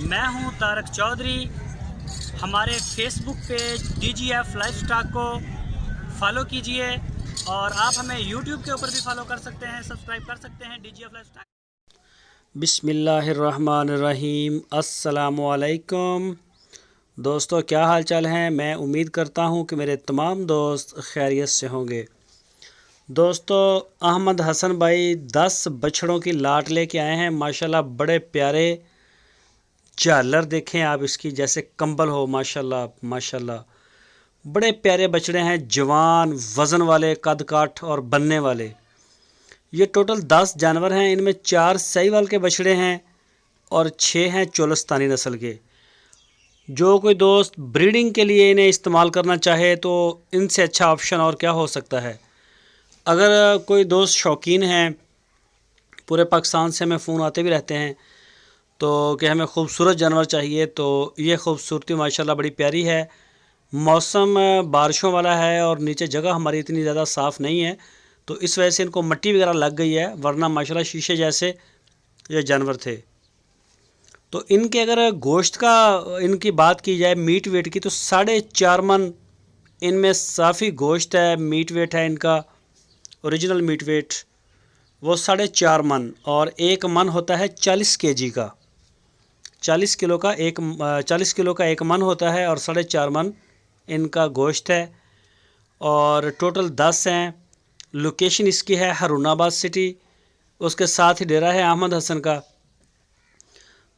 मैं हूं तारक चौधरी। हमारे Facebook page DGF life stock को फॉलो कीजिए और आप हमें यूट्यूब के ऊपर भी फॉलो कर सकते हैं, सब्सक्राइब कर सकते हैं DGF लाइफ स्टॉक। बिस्मिल्लाहिर्रहमानिर्रहीम। अस्सलामुअलैकुम दोस्तों, क्या हाल चाल हैं। मैं उम्मीद करता हूं कि मेरे तमाम दोस्त खैरियत से होंगे। दोस्तों, अहमद हसन भाई 10 बछड़ों की लाट लेके आए हैं। माशाल्लाह बड़े प्यारे झालर देखें आप इसकी, जैसे कंबल हो। माशाल्लाह माशाल्लाह बड़े प्यारे बछड़े हैं, जवान, वज़न वाले, कद काठ और बनने वाले। ये टोटल 10 जानवर हैं। इनमें 4 साहिवाल के बछड़े हैं और 6 हैं चोलस्तानी नस्ल के। जो कोई दोस्त ब्रीडिंग के लिए इन्हें इस्तेमाल करना चाहे तो इनसे अच्छा ऑप्शन और क्या हो सकता है। अगर कोई दोस्त शौकीन हैं, पूरे पाकिस्तान से हमें फ़ोन आते भी रहते हैं तो कि हमें खूबसूरत जानवर चाहिए, तो ये खूबसूरती माशाल्लाह बड़ी प्यारी है। मौसम बारिशों वाला है और नीचे जगह हमारी इतनी ज़्यादा साफ़ नहीं है, तो इस वजह से इनको मिट्टी वगैरह लग गई है, वरना माशाल्लाह शीशे जैसे ये जानवर थे। तो इनके अगर गोश्त का इनकी बात की जाए, मीट वेट की, तो 4.5 मन इनमें साफ़ी गोश्त है। मीट वेट है इनका, ओरिजिनल मीट वेट वो 4.5 मन, और 1 मन होता है 40 kg का। 40 किलो का एक मन होता है और 4.5 मन इनका गोश्त है। और टोटल 10 हैं। लोकेशन इसकी है हारूनाबाद सिटी, उसके साथ ही डेरा है अहमद हसन का।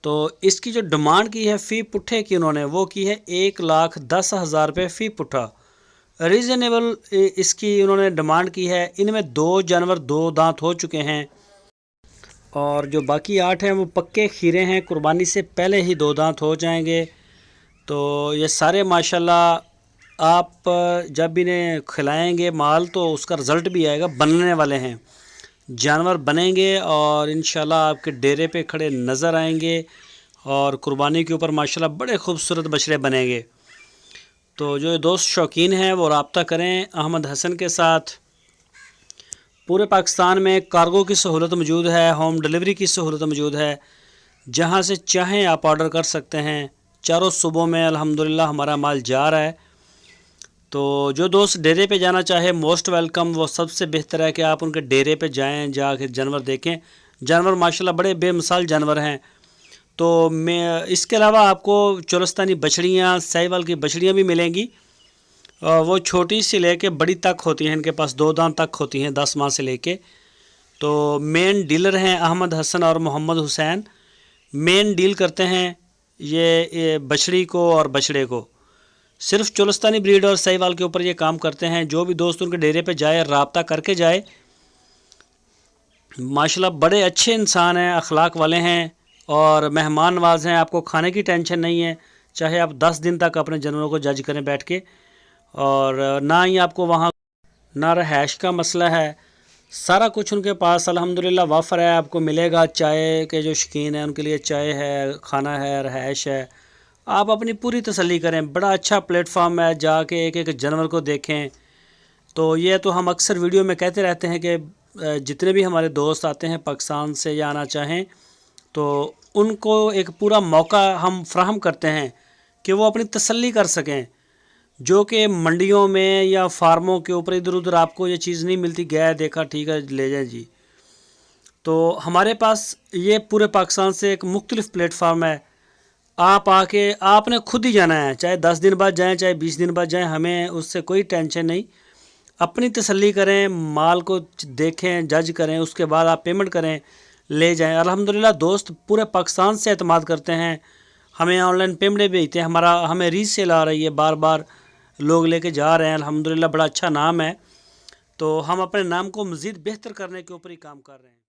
तो इसकी जो डिमांड की है फ़ी पुट्ठे की, उन्होंने वो की है 1,10,000 रुपये फ़ी पुट्ठा। रीज़नेबल इसकी उन्होंने डिमांड की है। इनमें 2 जानवर 2 दांत हो चुके हैं और जो बाकी 8 हैं वो पक्के खीरे हैं, कुर्बानी से पहले ही 2 दांत हो जाएंगे। तो ये सारे माशाल्लाह आप जब इन्हें खिलाएंगे माल तो उसका रिज़ल्ट भी आएगा। बनने वाले हैं जानवर, बनेंगे और इंशाल्लाह आपके डेरे पे खड़े नज़र आएंगे और कुर्बानी के ऊपर माशाल्लाह बड़े खूबसूरत बछड़े बनेंगे। तो जो दोस्त शौकीन हैं वो रब्ता करें अहमद हसन के साथ। पूरे पाकिस्तान में कार्गो की सहूलत मौजूद है, होम डिलीवरी की सहूलत मौजूद है। जहां से चाहें आप ऑर्डर कर सकते हैं। चारों सूबों में अल्हम्दुलिल्लाह हमारा माल जा रहा है। तो जो दोस्त डेरे पे जाना चाहे मोस्ट वेलकम। वो सबसे बेहतर है कि आप उनके डेरे पे जाएं, जाकर जानवर देखें। जानवर माशाल्लाह बड़े बेमिसाल जानवर हैं। तो मैं इसके अलावा आपको चोलस्तानी बछड़ियाँ, साहिवाल की बछड़ियाँ भी मिलेंगी। वो छोटी सी लेके बड़ी तक होती हैं, इनके पास 2 दांत तक होती हैं 10 माह से लेके। तो मेन डीलर हैं अहमद हसन और मोहम्मद हुसैन। मेन डील करते हैं ये बछड़ी को और बछड़े को। सिर्फ चोलस्तानी ब्रीड और साहिवाल के ऊपर ये काम करते हैं। जो भी दोस्त उनके डेरे पे जाए, रब्ता करके जाए। माशाल्लाह बड़े अच्छे इंसान हैं, अखलाक वाले हैं और मेहमान नवाज हैं। आपको खाने की टेंशन नहीं है, चाहे आप 10 दिन तक अपने जानवरों को जज करें बैठ के। और ना ही आपको वहाँ ना रहायश का मसला है। सारा कुछ उनके पास अल्हम्दुलिल्लाह वाफर है, आपको मिलेगा। चाय के जो शौकीन हैं उनके लिए चाय है, खाना है, रहायश है। आप अपनी पूरी तसल्ली करें। बड़ा अच्छा प्लेटफॉर्म है, जाके एक एक जानवर को देखें। तो ये तो हम अक्सर वीडियो में कहते रहते हैं कि जितने भी हमारे दोस्त आते हैं पाकिस्तान से या आना चाहें तो उनको एक पूरा मौका हम फ्राहम करते हैं कि वो अपनी तसल्ली कर सकें। जो कि मंडियों में या फार्मों के ऊपर इधर उधर आपको ये चीज़ नहीं मिलती, गया देखा ठीक है ले जाए जी। तो हमारे पास ये पूरे पाकिस्तान से एक मुख्तलिफ प्लेटफार्म है। आप आके आपने खुद ही जाना है, चाहे 10 दिन बाद जाएं, चाहे 20 दिन बाद जाएं, हमें उससे कोई टेंशन नहीं। अपनी तसल्ली करें, माल को देखें, जज करें, उसके बाद आप पेमेंट करें, ले जाएं। अल्हम्दुलिल्लाह दोस्त पूरे पाकिस्तान से एतमाद करते हैं, हमें ऑनलाइन पेमेंट भेजते हैं। हमें रीसेल आ रही है, बार बार लोग लेके जा रहे हैं। अल्हम्दुलिल्लाह बड़ा अच्छा नाम है। तो हम अपने नाम को मज़ीद बेहतर करने के ऊपर ही काम कर रहे हैं।